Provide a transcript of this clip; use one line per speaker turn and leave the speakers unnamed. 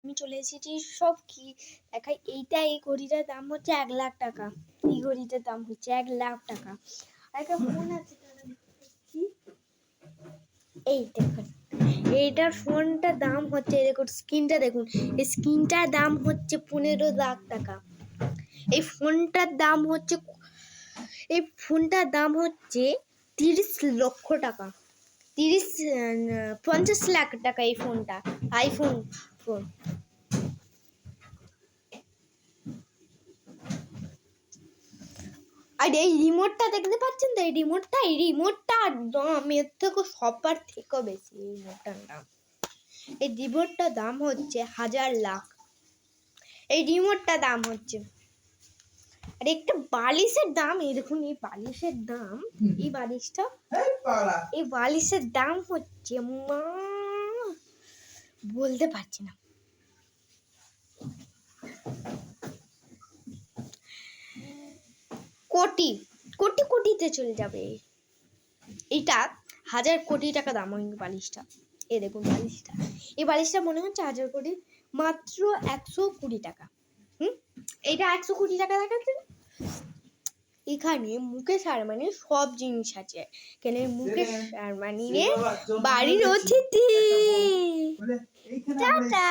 আমি চলে এসেছি সব কি দেখাই। এই ঘড়িটার দাম হচ্ছে 1,00,000 টাকা। এই ঘড়িটার দাম হচ্ছে 1,00,000 টাকা। একটা ফোন আছে, এই দেখুন এইটার ফোনটার দাম হচ্ছে, দেখুন স্ক্রিনটা দেখুন, এই স্ক্রিনটার দাম হচ্ছে 15,00,000 টাকা। এই ফোনটার দাম হচ্ছে 30 লক্ষ টাকা, 50 লাখ টাকা এই ফোনটা, আইফোন ফোন। আর এই রিমোটটা দেখতে পাচ্ছেন তো, এই রিমোটটা দামের থেকে সবার থেকে বেশি। এই রিমোটটার দাম হচ্ছে 1,000 লাখ। এই রিমোটটা দাম হচ্ছে, আর একটা বালিশের দাম, এই দেখুন এই বালিশের দাম, এই বালিশের দাম হচ্ছে বলতে পারছি না, কোটিতে চলে যাবে। এটা 1,000 কোটি টাকা দাম ওই বালিশটা। এই দেখুন বালিশটা, এই বালিশটা মনে হচ্ছে 1,000 কোটি, মাত্র 120 টাকা। এইটা 100 কোটি টাকা দেখাচ্ছে না। এখানে মুকেশ আম্বানির সব জিনিস আছে। কেন মুকেশ আম্বানির বাড়ির অতিথি। টাটা।